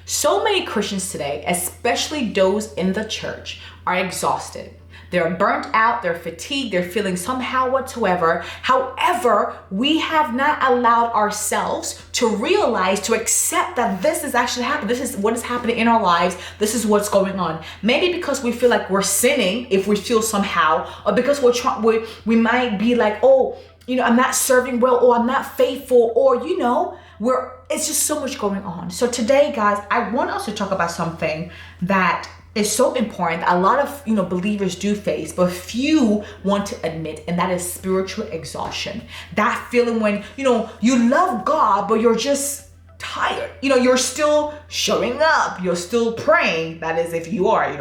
So many Christians today, especially those in the church, are exhausted. They're burnt out, they're fatigued, they're feeling somehow whatsoever. However, we have not allowed ourselves to realize, to accept that this is actually happening. This is what is happening in our lives. This is what's going on. Maybe because we feel like we're sinning if we feel somehow, or because we might be like, oh, I'm not serving well, or I'm not faithful, or it's just so much going on. So today, guys, I want us to talk about something that is so important that a lot of believers do face, but few want to admit, and that is spiritual exhaustion. That feeling when you love God, but you're just tired. You're still showing up, you're still praying. That is, if you are,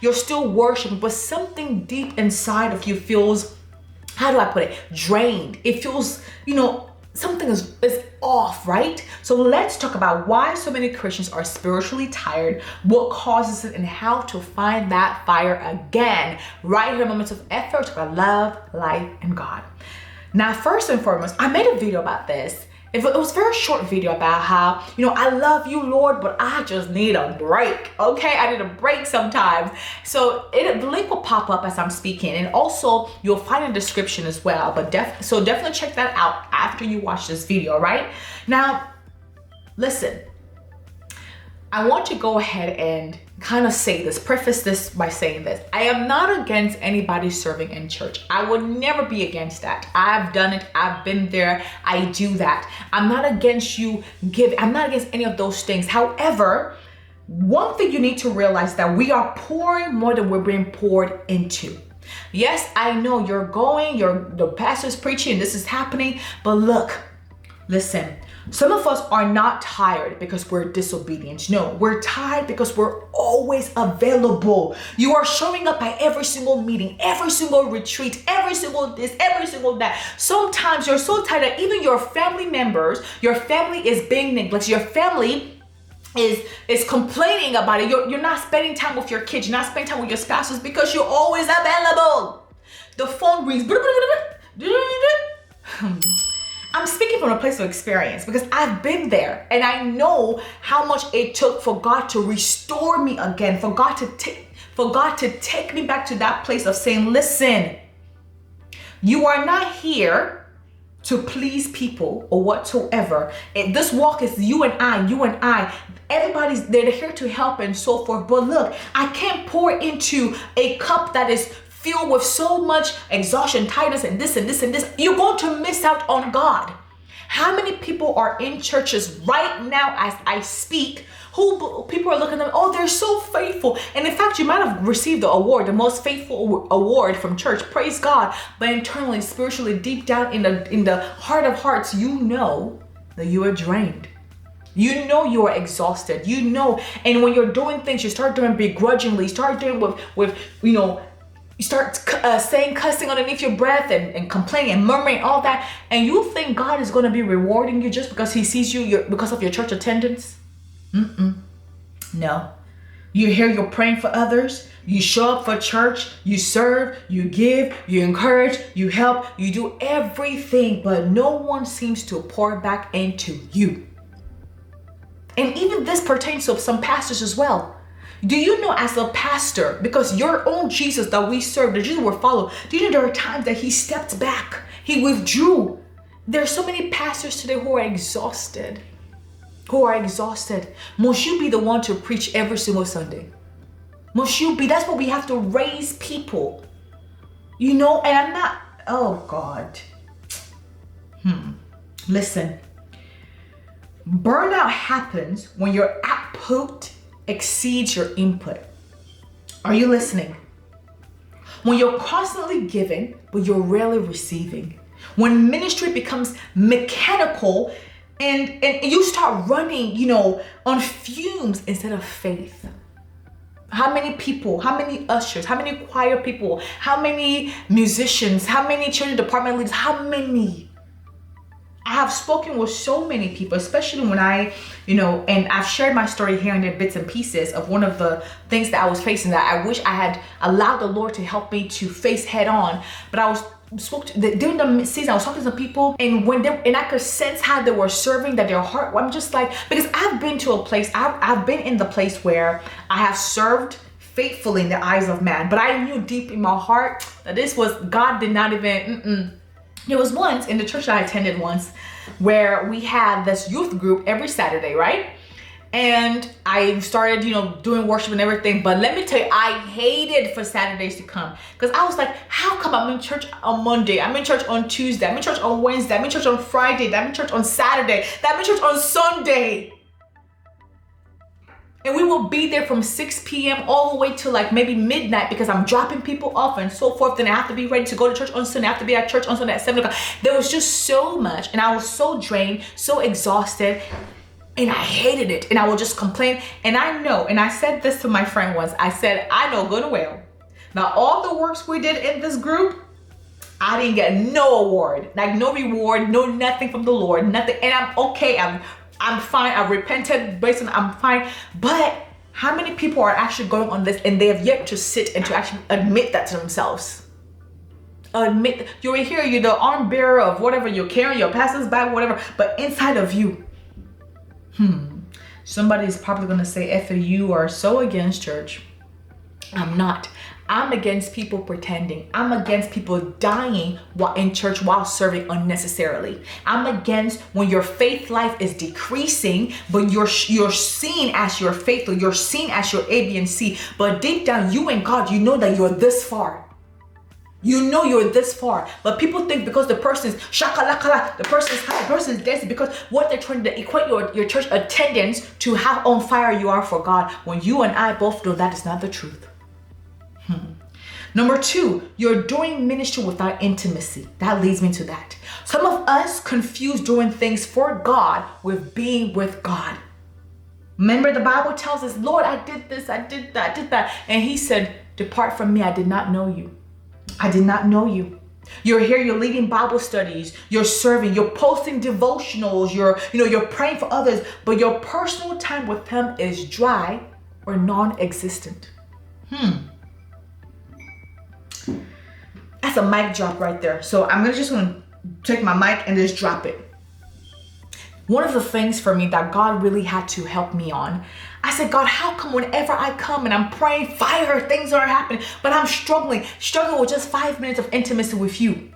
you're still worshiping, but something deep inside of you feels, how do I put it, drained. It feels, something is off, right? So let's talk about why so many Christians are spiritually tired, what causes it, and how to find that fire again. Right here, Moments of Effort, about love, life, and God. Now, first and foremost, I made a video about this. It was a very short video about how, I love you, Lord, but I just need a break. Okay, I need a break sometimes. So the link will pop up as I'm speaking, and also you'll find a description as well. But definitely check that out after you watch this video, right? Now, listen, I want to go ahead and kind of preface this by saying this. I am not against anybody serving in church. I would never be against that. I've done it. I've been there. I do that. I'm not against I'm not against any of those things. However, one thing you need to realize that we are pouring more than we're being poured into. Yes, I know the pastor's preaching, this is happening, but listen, some of us are not tired because we're disobedient. No, we're tired because we're always available. You are showing up at every single meeting, every single retreat, every single this, every single that. Sometimes you're so tired that even your family members, your family is being neglected. Your family is complaining about it. You're not spending time with your kids. You're not spending time with your spouses because you're always available. The phone rings. I'm speaking from a place of experience because I've been there, and I know how much it took for God to restore me again, for God to take me back to that place of saying, listen, you are not here to please people or whatsoever. This walk is you and I. They're here to help and so forth. But look, I can't pour into a cup that is filled with so much exhaustion, tiredness, and this and this and this. You're going to miss out on God. How many people are in churches right now as I speak who people are looking at them, oh, they're so faithful. And in fact, you might have received the award, the most faithful award from church. Praise God. But internally, spiritually, deep down in the heart of hearts, you know that you are drained. You know you are exhausted. And when you're doing things, you start doing begrudgingly, start doing with you start cussing underneath your breath and complaining and murmuring, all that. And you think God is going to be rewarding you just because he sees you because of your church attendance? No. You're praying for others. You show up for church. You serve. You give. You encourage. You help. You do everything. But no one seems to pour back into you. And even this pertains to some pastors as well. Do you know, as a pastor, because your own Jesus that we serve, the Jesus we follow, do you know there are times that he stepped back, he withdrew? There are so many pastors today who are exhausted. Must you be the one to preach every single Sunday? Must you be? That's what we have to raise people. And I'm not, oh God. Listen, burnout happens when your output exceeds your input. Are you listening? When you're constantly giving, but you're rarely receiving. When ministry becomes mechanical and you start running, on fumes instead of faith. How many people, how many ushers, how many choir people, how many musicians, how many children department leaders, how many? I have spoken with so many people, especially when and I've shared my story here and there, bits and pieces of one of the things that I was facing that I wish I had allowed the Lord to help me to face head on. But I was during the season, I was talking to some people, and and I could sense how they were serving, that their heart. I'm just like, because I've been to a place, I've been in the place where I have served faithfully in the eyes of man, but I knew deep in my heart that this was God. Did not even. There was once in the church I attended once where we had this youth group every Saturday, right? And I started, doing worship and everything. But let me tell you, I hated for Saturdays to come, because I was like, how come I'm in church on Monday? I'm in church on Tuesday. I'm in church on Wednesday. I'm in church on Friday. I'm in church on Saturday. I'm in church on Sunday. And we will be there from 6 p.m. all the way to like maybe midnight, because I'm dropping people off and so forth. Then I have to be ready to go to church on Sunday. I have to be at church on Sunday at 7 o'clock. There was just so much. And I was so drained, so exhausted. And I hated it. And I would just complain. And I know, and I said this to my friend once, I said, I know good and well, now all the works we did in this group, I didn't get no award, like no reward, no nothing from the Lord, nothing. And I'm okay. I'm fine. I repented based on, I'm fine. But how many people are actually going on this and they have yet to sit and to actually admit that to themselves? Admit, you're here, you're the arm bearer of whatever you're carrying, your pastor's bag, whatever, but inside of you, somebody's probably going to say, Effie, you are so against church. I'm not. I'm against people pretending. I'm against people dying while in church while serving unnecessarily. I'm against when your faith life is decreasing, but you're seen as you're faithful. You're seen as your A, B, and C. But deep down, you and God, you know that you're this far. You know you're this far, but people think because the person's shakalakala, the person's dancing, because what they're trying to equate your church attendance to how on fire you are for God, when you and I both know that is not the truth. Number 2, you're doing ministry without intimacy. That leads me to that. Some of us confuse doing things for God with being with God. Remember, the Bible tells us, Lord, I did this, I did that, I did that. And he said, depart from me, I did not know you. I did not know you. You're here, you're leading Bible studies, you're serving, you're posting devotionals, you're praying for others, but your personal time with him is dry or non-existent. That's a mic drop right there. So I'm just gonna take my mic and just drop it. One of the things for me that God really had to help me on, I said, God, how come whenever I come and I'm praying, fire, things are happening, but I'm struggling with just 5 minutes of intimacy with you?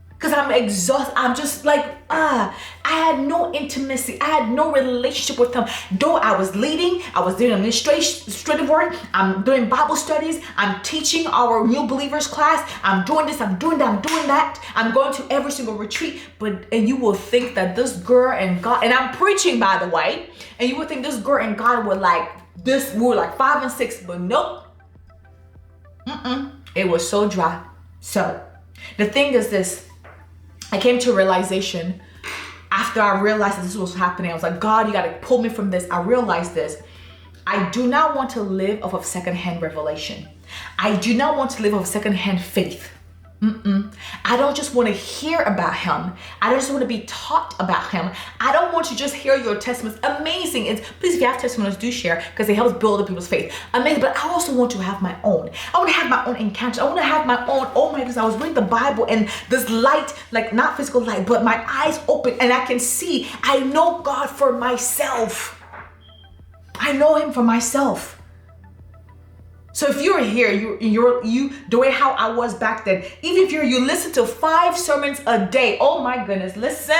Because I'm exhausted. I'm just like, I had no intimacy. I had no relationship with him. Though I was leading, I was doing administrative work, I'm doing Bible studies, I'm teaching our new believers class, I'm doing this, I'm doing that, I'm doing that. I'm going to every single retreat. And you will think that this girl and God, and I'm preaching, by the way, and you would think this girl and God were like this, we were like 5 and 6, but nope. It was so dry. So the thing is this, I came to a realization after I realized that this was happening. I was like, God, you got to pull me from this. I realized this. I do not want to live off of secondhand revelation. I do not want to live off secondhand faith. I don't just want to hear about him. I don't just want to be taught about him. I don't want to just hear your testimonies. Amazing. Please, if you have testimonies, do share, because it helps build up people's faith. Amazing. But I also want to have my own. I want to have my own encounters. I want to have my own. Oh my goodness. I was reading the Bible and this light, like not physical light, but my eyes open and I can see. I know God for myself. I know him for myself. So if you're here, you the way how I was back then, even if you listen to 5 sermons a day, oh my goodness, listen.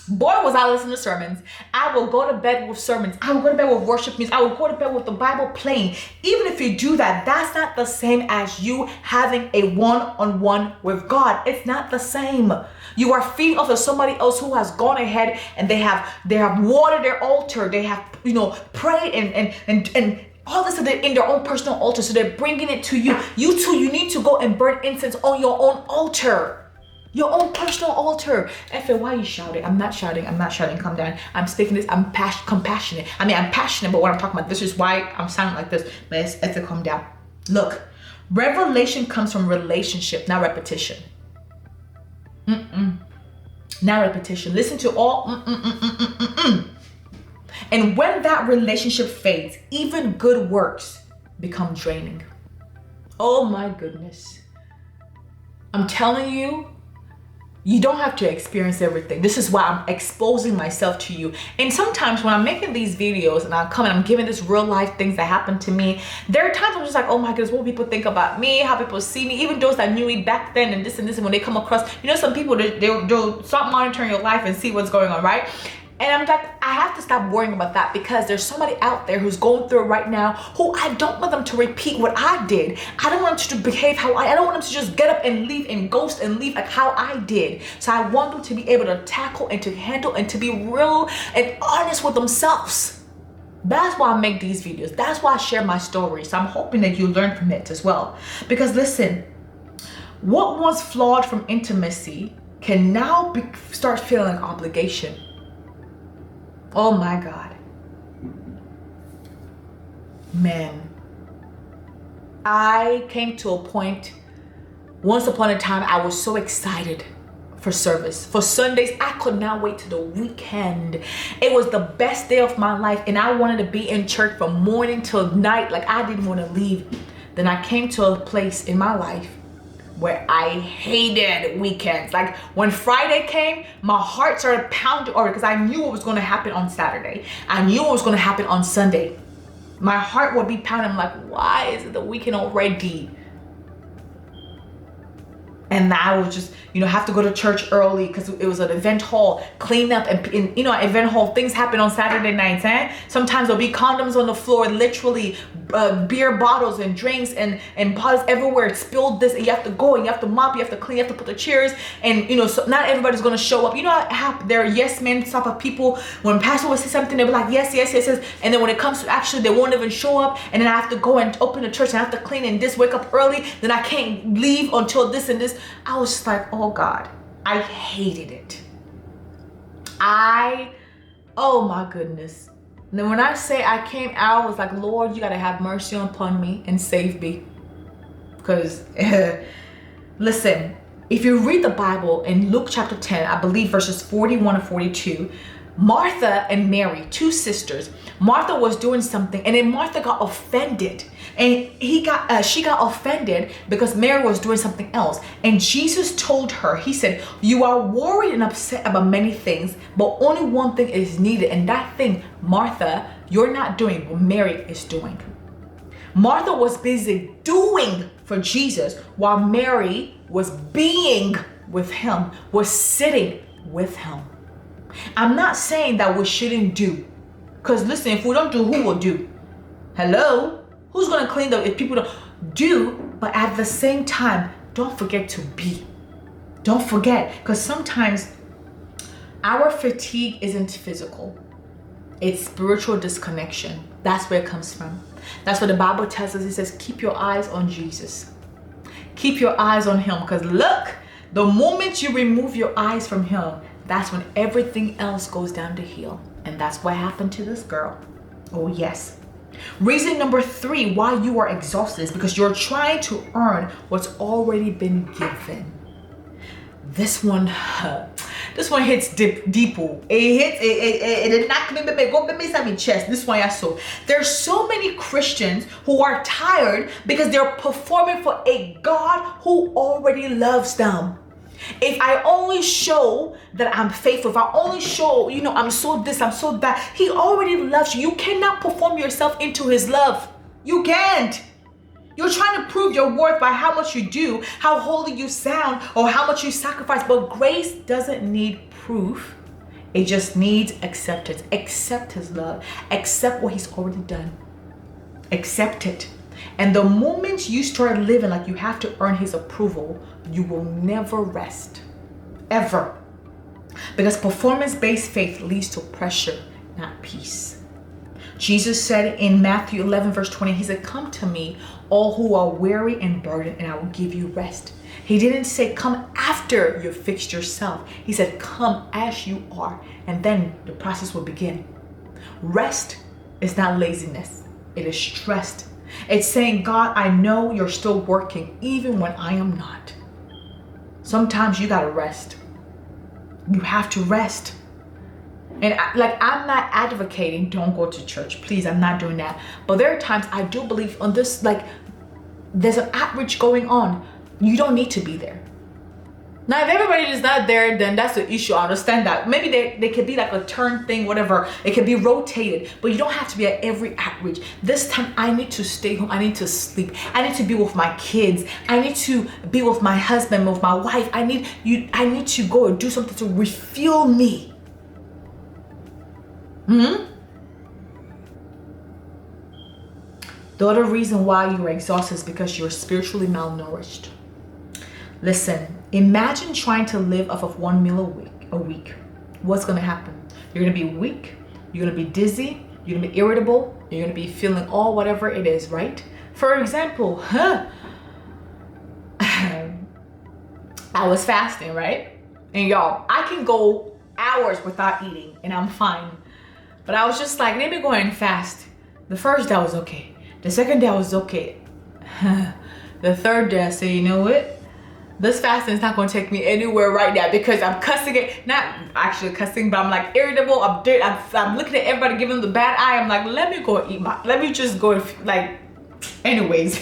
Boy, was I listening to sermons. I will go to bed with sermons. I will go to bed with worship music. I will go to bed with the Bible playing. Even if you do that, that's not the same as you having a one-on-one with God. It's not the same. You are feeding off of somebody else who has gone ahead and they have watered their altar. They have, prayed and all this in their own personal altar. So they're bringing it to you. You too, you need to go and burn incense on your own altar. Your own personal altar. Effie, why are you shouting? I'm not shouting. Calm down. I'm speaking this. I'm compassionate. I'm passionate about what I'm talking about. This is why I'm sounding like this. But Effie, calm down. Look, revelation comes from relationship, not repetition. Not repetition. Listen to all And when that relationship fades, even good works become draining. Oh my goodness. I'm telling you, you don't have to experience everything. This is why I'm exposing myself to you. And sometimes when I'm making these videos and I'm giving this real life things that happen to me, there are times I'm just like, oh my goodness, what will people think about me? How people see me? Even those that knew me back then and this, and when they come across, some people, they'll start monitoring your life and see what's going on, right? And I'm like, I have to stop worrying about that, because there's somebody out there who's going through it right now who I don't want them to repeat what I did. I don't want them to behave how I don't want them to just get up and leave and ghost and leave like how I did. So I want them to be able to tackle and to handle and to be real and honest with themselves. That's why I make these videos. That's why I share my story. So I'm hoping that you learn from it as well. Because listen, what once flawed from intimacy can now start feeling like obligation. Oh my God. Man, I came to a point, once upon a time, I was so excited for service. For Sundays, I could not wait to the weekend. It was the best day of my life, and I wanted to be in church from morning till night. Like, I didn't want to leave. Then I came to a place in my life where I hated weekends. Like, when Friday came, my heart started pounding over, because I knew what was going to happen on Saturday. I knew what was going to happen on Sunday. My heart would be pounding. I'm like, why is it the weekend already? And I would just, have to go to church early because it was an event hall, clean up, and event hall, things happen on Saturday nights, eh? Sometimes there'll be condoms on the floor, literally, beer bottles and drinks and bottles everywhere. It's spilled this, and you have to go and you have to mop, you have to clean, you have to put the chairs, and so not everybody's gonna show up. You know how there are yes men type of people. When pastor would say something, they'll be like, yes, yes, yes, yes, and then when it comes to actually, they won't even show up, and then I have to go and open the church, and I have to clean and this, wake up early, then I can't leave until this and this. I was just like, oh God, I hated it. Oh my goodness. And then when I say I came out, I was like, Lord, you gotta have mercy upon me and save me. Because, listen, if you read the Bible in Luke chapter 10, I believe verses 41 and 42, Martha and Mary, two sisters, Martha was doing something, and then Martha got offended, and she got offended because Mary was doing something else. And Jesus told her, he said, you are worried and upset about many things, but only one thing is needed, and that thing, Martha, you're not doing what Mary is doing. Martha was busy doing for Jesus, while Mary was being with him, was sitting with him. I'm not saying that we shouldn't do, because listen, if we don't do, who will do? Hello? Who's going to clean up if people don't do? But at the same time, don't forget to be. Don't forget, because sometimes our fatigue isn't physical. It's spiritual disconnection. That's where it comes from. That's what the Bible tells us. It says, keep your eyes on Jesus. Keep your eyes on him, because look, the moment you remove your eyes from him, that's when everything else goes down the hill. And that's what happened to this girl. Oh yes. Reason number 3 why you are exhausted is because you're trying to earn what's already been given. This one hits deep. It knocked me, go inside my chest. This one I saw. There's so many Christians who are tired because they're performing for a God who already loves them. If I only show that I'm faithful, if I only show, I'm so this, I'm so that, he already loves you. You cannot perform yourself into his love. You can't. You're trying to prove your worth by how much you do, how holy you sound, or how much you sacrifice. But grace doesn't need proof. It just needs acceptance. Accept his love. Accept what he's already done. Accept it. And the moment you start living like you have to earn his approval, you will never rest. Ever. Because performance-based faith leads to pressure, not peace. Jesus said in Matthew 11 verse 20, he said, come to me, all who are weary and burdened, and I will give you rest. He didn't say come after you fixed yourself. He said come as you are, and then the process will begin. Rest is not laziness. It is stressed. It's saying, God, I know you're still working even when I am not. Sometimes you gotta rest. You have to rest. And I'm not advocating don't go to church. Please, I'm not doing that. But there are times I do believe on this, there's an outreach going on. You don't need to be there. Now, if everybody is not there, then that's the issue. I understand that. Maybe they could be like a turn thing, whatever. It can be rotated, but you don't have to be at every outreach. This time, I need to stay home. I need to sleep. I need to be with my kids. I need to be with my husband, with my wife. I need to go and do something to refuel me. The other reason why you're exhausted is because you're spiritually malnourished. Listen, imagine trying to live off of 1 meal a week. What's going to happen? You're going to be weak. You're going to be dizzy. You're going to be irritable. You're going to be feeling all whatever it is, right? For example, I was fasting, right? And y'all, I can go hours without eating and I'm fine. But I was just like, let me go ahead and fast. The first day I was okay. The second day I was okay. The third day I said, you know what? This fasting is not going to take me anywhere right now because I'm cussing it. Not actually cussing, but I'm like irritable. I'm looking at everybody giving them the bad eye. I'm like, let me go eat let me just go like, anyways.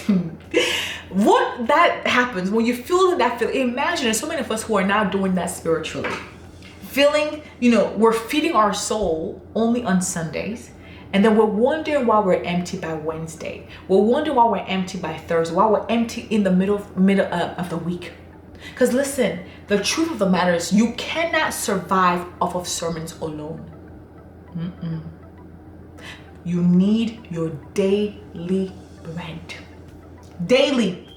What that happens when you feel that feeling, imagine there's so many of us who are now doing that spiritually. Feeling, we're feeding our soul only on Sundays. And then we're wondering why we're empty by Wednesday. We're wondering why we're empty by Thursday, why we're empty in the middle of the week. Because listen, the truth of the matter is you cannot survive off of sermons alone. You need your daily bread. Daily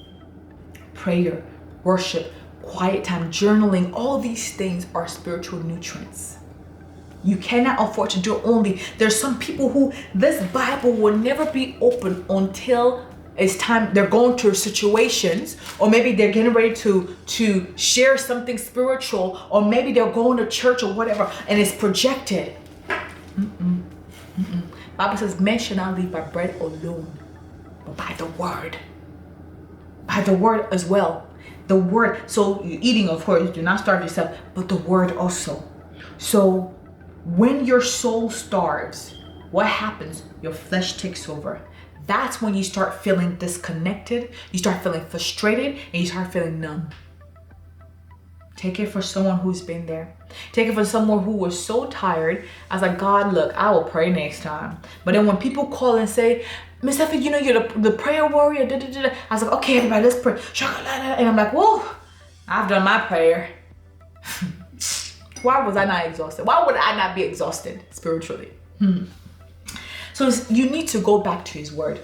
prayer, worship, quiet time, journaling, all these things are spiritual nutrients. You cannot afford to do it only. There's some people who this Bible will never be open until it's time they're going through situations, or maybe they're getting ready to share something spiritual, or maybe they're going to church or whatever, and it's projected. Bible says men shall not live by bread alone, but by the word. By the word as well. The word. So you're eating, of course, do not starve yourself, but the word also. So when your soul starves, what happens? Your flesh takes over. That's when you start feeling disconnected, you start feeling frustrated, and you start feeling numb. Take it for someone who's been there. Take it for someone who was so tired. I was like, God, look, I will pray next time. But then when people call and say, Miss Effie, you're the prayer warrior, I was like, okay, everybody, let's pray. And I'm like, whoa, I've done my prayer. Why was I not exhausted? Why would I not be exhausted spiritually? So you need to go back to his word.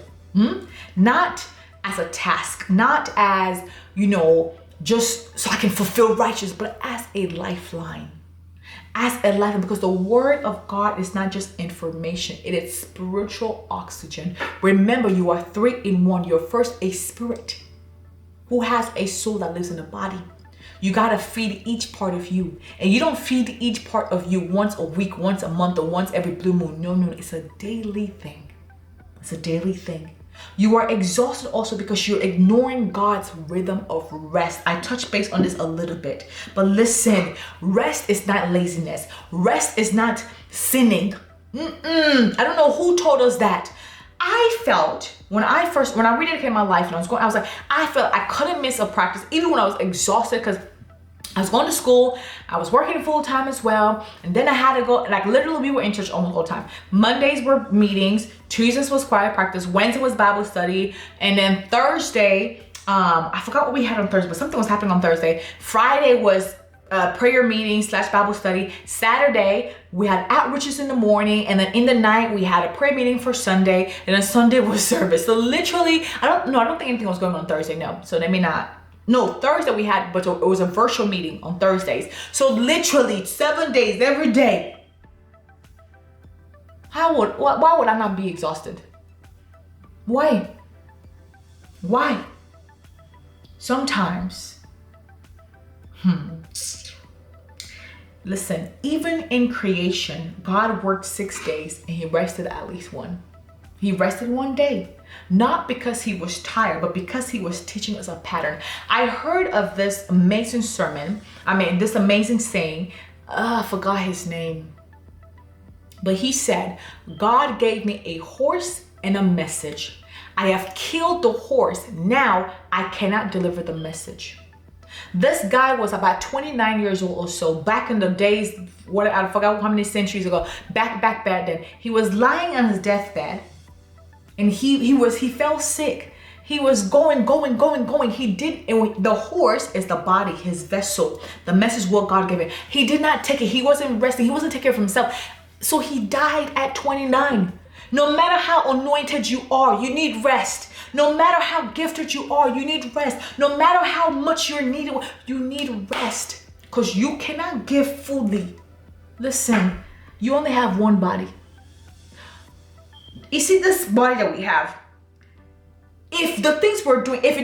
Not as a task, not as, just so I can fulfill righteousness, but as a lifeline. As a lifeline, because the word of God is not just information, it is spiritual oxygen. Remember, you are 3 in 1. You're first a spirit who has a soul that lives in the body. You gotta feed each part of you. And you don't feed each part of you once a week, once a month, or once every blue moon. No, it's a daily thing. It's a daily thing. You are exhausted also because you're ignoring God's rhythm of rest. I touched base on this a little bit. But listen, rest is not laziness. Rest is not sinning. I don't know who told us that. I felt when I rededicated my life and I was like, I felt I couldn't miss a practice even when I was exhausted because I was going to school, I was working full time as well, and then I had to go, like literally we were in church almost all the time. Mondays were meetings, Tuesdays was choir practice, Wednesday was Bible study, and then Thursday, I forgot what we had on Thursday, but something was happening on Thursday. Friday was prayer meeting / Bible study. Saturday, we had outreaches in the morning, and then in the night, we had a prayer meeting for Sunday, and then Sunday was service. So literally, I don't think anything was going on Thursday, no. So let me not. No, Thursday we had, but it was a virtual meeting on Thursdays. So literally 7 days, every day. Why would I not be exhausted? Why? Sometimes, listen, even in creation, God worked 6 days and he rested at least one. He rested one day, not because he was tired, but because he was teaching us a pattern. I heard of this amazing this amazing saying. I forgot his name. But he said, God gave me a horse and a message. I have killed the horse. Now I cannot deliver the message. This guy was about 29 years old or so, back in the days, what I forgot how many centuries ago, back then. He was lying on his deathbed, and he fell sick. He was going. And the horse is the body, his vessel, the message what God gave him. He did not take it. He wasn't resting. He wasn't taking care of himself. So he died at 29. No matter how anointed you are, you need rest. No matter how gifted you are, you need rest. No matter how much you're needed, you need rest. Because you cannot give fully. Listen, you only have one body. You see this body that we have, if the things we're doing, if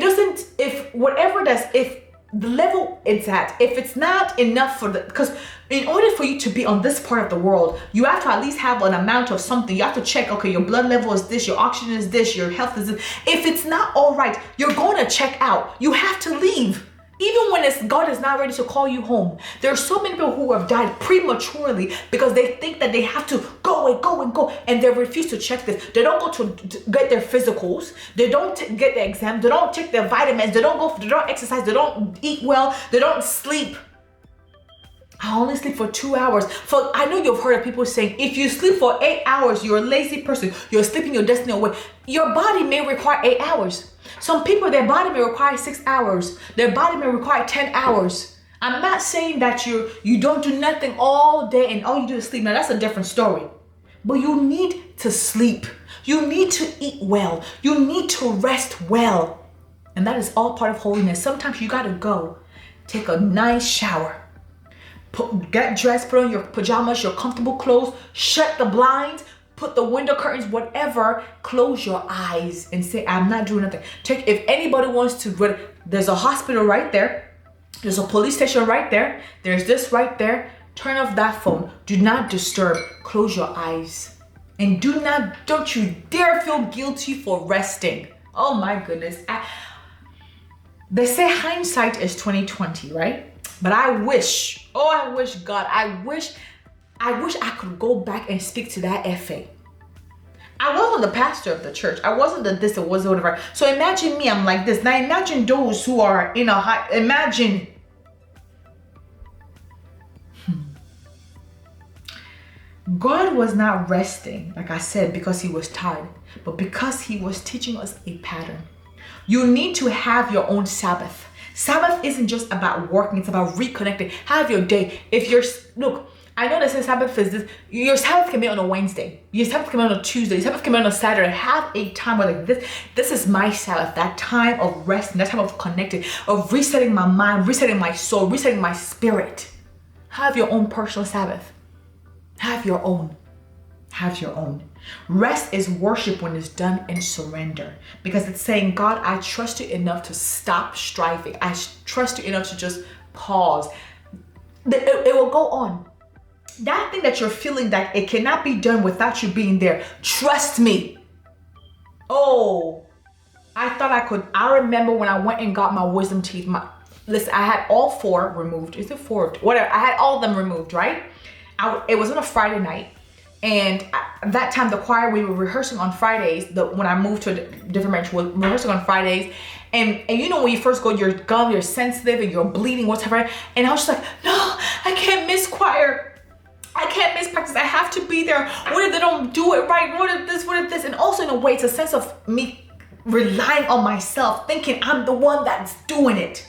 the level it's at, if it's not enough because in order for you to be on this part of the world, you have to at least have an amount of something. You have to check, okay, your blood level is this, your oxygen is this, your health is this. If it's not all right, you're going to check out. You have to leave. Even when God is not ready to call you home. There are so many people who have died prematurely because they think that they have to go and go, and they refuse to check this. They don't go to get their physicals. They don't get their exams. They don't take their vitamins. They don't exercise. They don't eat well. They don't sleep. I only sleep for 2 hours. I know you've heard of people saying, if you sleep for 8 hours, you're a lazy person. You're sleeping your destiny away. Your body may require 8 hours. Some people, their body may require 6 hours. Their body may require 10 hours. I'm not saying that you don't do nothing all day and all you do is sleep. Now, that's a different story. But you need to sleep. You need to eat well. You need to rest well. And that is all part of holiness. Sometimes you got to go take a nice shower. Get dressed, put on your pajamas, your comfortable clothes, shut the blinds, put the window curtains, whatever, close your eyes and say, I'm not doing nothing. Check if anybody wants to, there's a hospital right there. There's a police station right there. There's this right there. Turn off that phone. Do not disturb. Close your eyes. And don't you dare feel guilty for resting. Oh my goodness. They say hindsight is 20/20, right? But I wish God, I wish I could go back and speak to that FA. I wasn't the pastor of the church. I wasn't the this, it wasn't whatever. So imagine me, I'm like this. Now imagine those who are in a high, imagine. God was not resting, like I said, because he was tired, but because he was teaching us a pattern. You need to have your own Sabbath. Sabbath isn't just about working, it's about reconnecting. Have your day. Look, I know they say Sabbath is this. Your Sabbath can be on a Wednesday. Your Sabbath can be on a Tuesday. Your Sabbath can be on a Saturday. Have a time where like this is my Sabbath, that time of rest, that time of connecting, of resetting my mind, resetting my soul, resetting my spirit. Have your own personal Sabbath. Have your own. Have your own. Rest is worship when it's done in surrender, because it's saying, God, I trust you enough to stop striving. I trust you enough to just pause. It will go on. That thing that you're feeling that it cannot be done without you being there, trust me. Oh, I thought I could. I remember when I went and got my wisdom teeth. Listen, I had all 4 removed. Is it 4? Whatever. I had all of them removed, right? It was on a Friday night. And at that time, the choir, we were rehearsing on Fridays. When I moved to a different branch, we were rehearsing on Fridays. And you know, when you first go, your gum, you're sensitive and you're bleeding, whatever. And I was just like, no, I can't miss choir. I can't miss practice. I have to be there. What if they don't do it right? What if this? And also in a way, it's a sense of me relying on myself, thinking I'm the one that's doing it.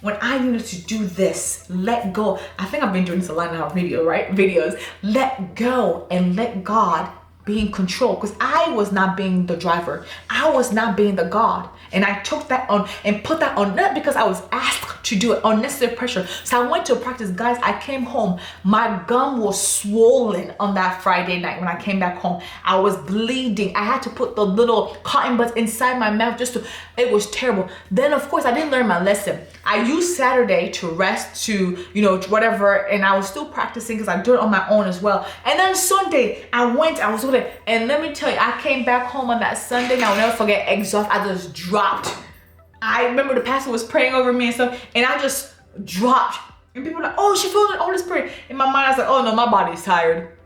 When I needed to do this, let go. I think I've been doing this a lot now, videos. Let go and let God be in control, because I was not being the driver. I was not being the God. And I took that on and put that on, not because I was asked to do it, unnecessary pressure. So I went to practice. Guys, I came home. My gum was swollen on that Friday night when I came back home. I was bleeding. I had to put the little cotton buds inside my mouth it was terrible. Then of course I didn't learn my lesson. I used Saturday to rest, to, whatever. And I was still practicing because I do it on my own as well. And then Sunday, I was doing it. And let me tell you, I came back home on that Sunday, and I'll never forget, exhausted. I just dropped. I remember the pastor was praying over me and stuff, and I just dropped. And people were like, oh, she feels the Holy Spirit. In my mind, I was like, oh no, my body's tired.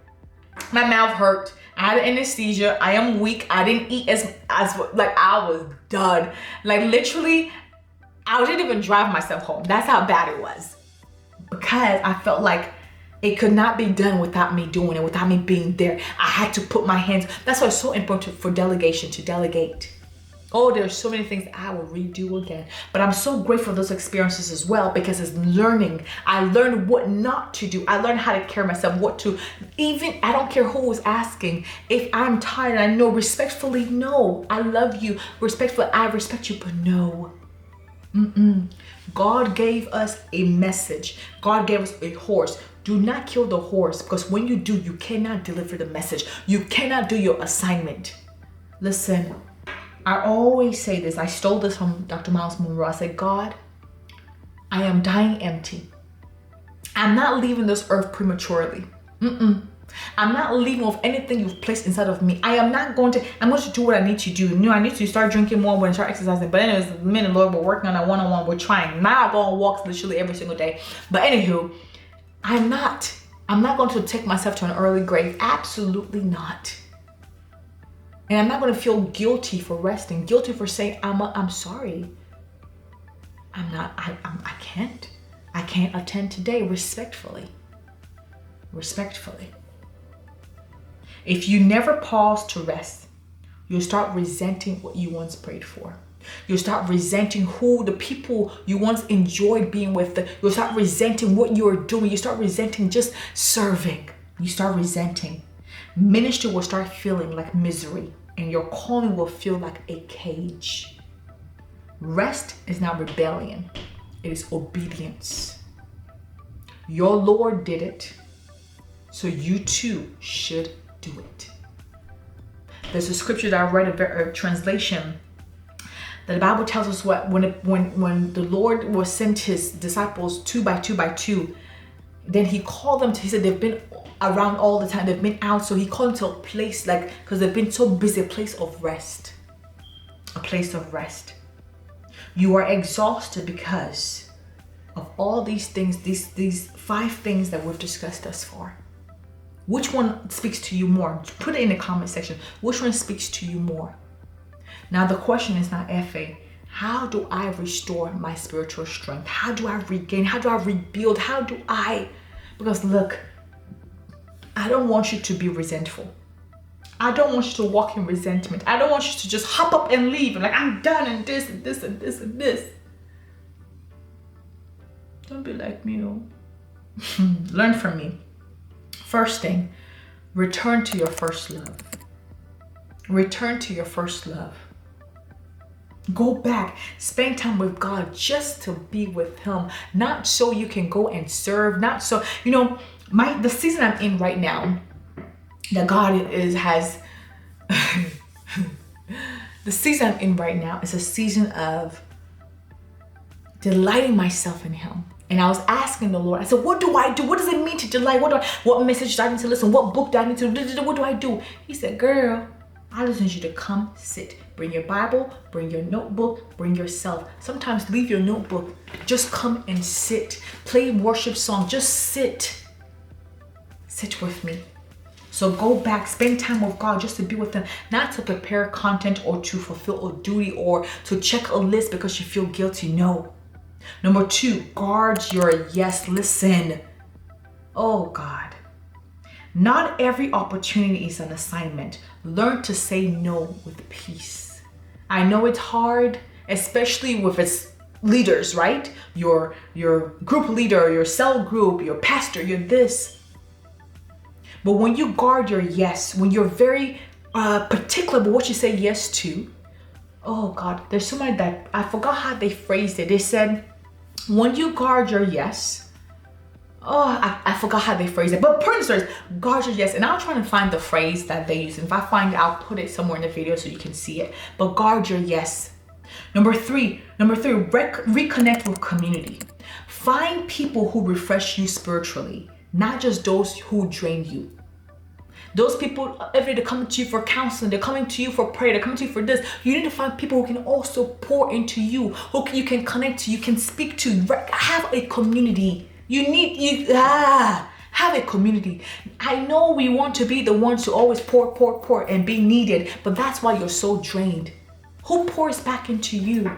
My mouth hurt. I had anesthesia. I am weak. I didn't eat as I was done. Like literally, I didn't even drive myself home. That's how bad it was. Because I felt like it could not be done without me doing it, without me being there. I had to put my hands. That's why it's so important for delegation, to delegate. Oh, there's so many things I will redo again. But I'm so grateful for those experiences as well, because it's learning. I learned what not to do. I learned how to carry myself, what to, even, I don't care who was asking. If I'm tired, I know respectfully, no, I love you. Respectfully, I respect you, but no. God gave us a message. God gave us a horse. Do not kill the horse, because when you do, you cannot deliver the message. You cannot do your assignment. Listen, I always say this. I stole this from Dr. Miles Monroe. I said, God, I am dying empty. I'm not leaving this earth prematurely. I'm not leaving with anything you've placed inside of me. I'm going to do what I need to do. I need to start drinking more when I start exercising. But anyways, me and the Lord, we're working on a one-on-one. We're trying. Now I go on walks literally every single day. But anywho, I'm not going to take myself to an early grave. Absolutely not. And I'm not going to feel guilty for resting, guilty for saying, I'm sorry. I can't attend today, respectfully. If you never pause to rest, you'll start resenting what you once prayed for. You'll start resenting who the people you once enjoyed being with. You'll start resenting what you're doing. You start resenting just serving. You start resenting. Ministry will start feeling like misery, and your calling will feel like a cage. Rest is not rebellion. It is obedience. Your Lord did it, so you too should do it. There's a scripture that I read, a translation, that the Bible tells us what when the Lord was sent his disciples 2 by 2 by 2, then he called them to, he said they've been around all the time, they've been out, so he called them to a place, like, because they've been so busy, a place of rest. A place of rest. You are exhausted because of all these things, these 5 things that we've discussed thus far. Which one speaks to you more? Put it in the comment section. Which one speaks to you more? Now the question is not, Efe, how do I restore my spiritual strength? How do I regain? How do I rebuild? Because look, I don't want you to be resentful. I don't want you to walk in resentment. I don't want you to just hop up and leave and like, I'm done and this and this and this and this. Don't be like me, oh. Learn from me. First thing, return to your first love. Return to your first love. Go back, spend time with God just to be with him. Not so you can go and serve, not so, the season I'm in right now, that God has, the season I'm in right now is a season of delighting myself in him. And I was asking the Lord, I said, what do I do? What does it mean to delight? What message do I need to listen? What book do I need to do? What do I do? He said, girl, I just need you to come sit. Bring your Bible, bring your notebook, bring yourself. Sometimes leave your notebook. Just come and sit. Play worship song. Just sit. Sit with me. So go back, spend time with God just to be with him. Not to prepare content or to fulfill a duty or to check a list because you feel guilty. No. Number 2, guard your yes. Listen. Oh God. Not every opportunity is an assignment. Learn to say no with peace. I know it's hard, especially with its leaders, right? Your group leader, your cell group, your pastor, your this. But when you guard your yes, when you're very particular about what you say yes to, oh God, there's somebody that, I forgot how they phrased it. They said, when you guard your yes, I forgot how they phrased it, but pretty much guard your yes. And I'm trying to find the phrase that they use. And if I find it, I'll put it somewhere in the video so you can see it. But guard your yes. Number three, reconnect with community. Find people who refresh you spiritually, not just those who drain you. Those people, every day they're coming to you for counseling, they're coming to you for prayer, they're coming to you for this. You need to find people who can also pour into you, who you can connect to, you can speak to. Have a community. Have a community. I know we want to be the ones who always pour and be needed, but that's why you're so drained. Who pours back into you?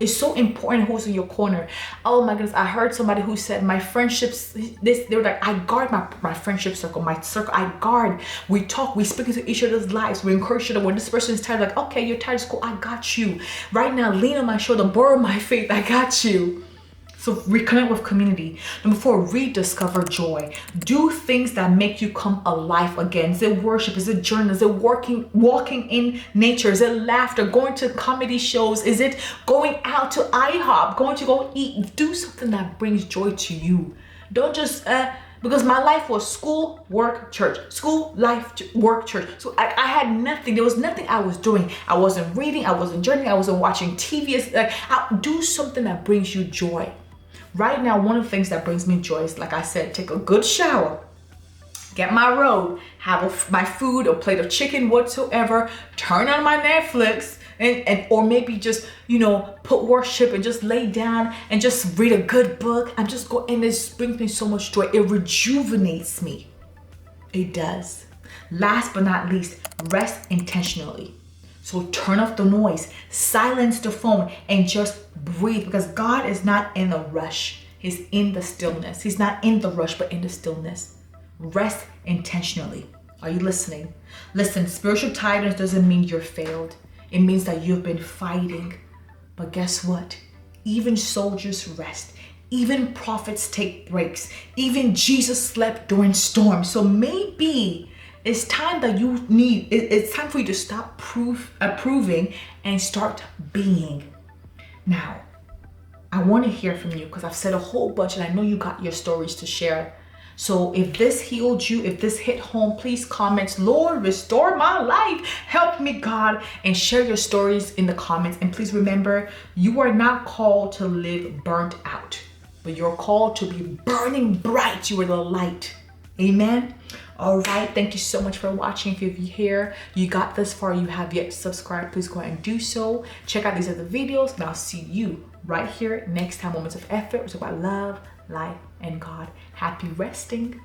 It's so important who's in your corner. Oh my goodness, I heard somebody who said my friendships, they were like, I guard my friendship circle, my circle, I guard. We talk, we speak into each other's lives, we encourage each other. When this person is tired, like, okay, you're tired of school, I got you. Right now, lean on my shoulder, borrow my faith, I got you. So reconnect with community. Number 4, rediscover joy. Do things that make you come alive again. Is it worship? Is it journal? Is it walking in nature? Is it laughter? Going to comedy shows? Is it going out to IHOP? Going to go eat? Do something that brings joy to you. Don't just, because my life was school, work, church. School, life, work, church. So I had nothing. There was nothing I was doing. I wasn't reading. I wasn't journaling. I wasn't watching TV. It's like, do something that brings you joy. Right now, one of the things that brings me joy is, like I said, take a good shower, get my robe, have my food, a plate of chicken, whatsoever, turn on my Netflix, and or maybe just, put worship and just lay down and just read a good book. I'm just going, and this brings me so much joy. It rejuvenates me. It does. Last but not least, rest intentionally. So turn off the noise, silence the phone, and just breathe, because God is not in a rush. He's in the stillness. He's not in the rush, but in the stillness. Rest intentionally. Are you listening? Listen, spiritual tiredness doesn't mean you're failed. It means that you've been fighting. But guess what? Even soldiers rest. Even prophets take breaks. Even Jesus slept during storms. So maybe it's time that it's time for you to stop proving and start being. Now, I want to hear from you, because I've said a whole bunch and I know you got your stories to share. So if this healed you, if this hit home, please comment, Lord, restore my life. Help me, God, and share your stories in the comments. And please remember, you are not called to live burnt out, but you're called to be burning bright. You are the light. Amen. All right. Thank you so much for watching. If you're here, you got this far, you have yet subscribed, please go ahead and do so. Check out these other videos, and I'll see you right here next time. Moments of Effort. It's about love, life, and God. Happy resting.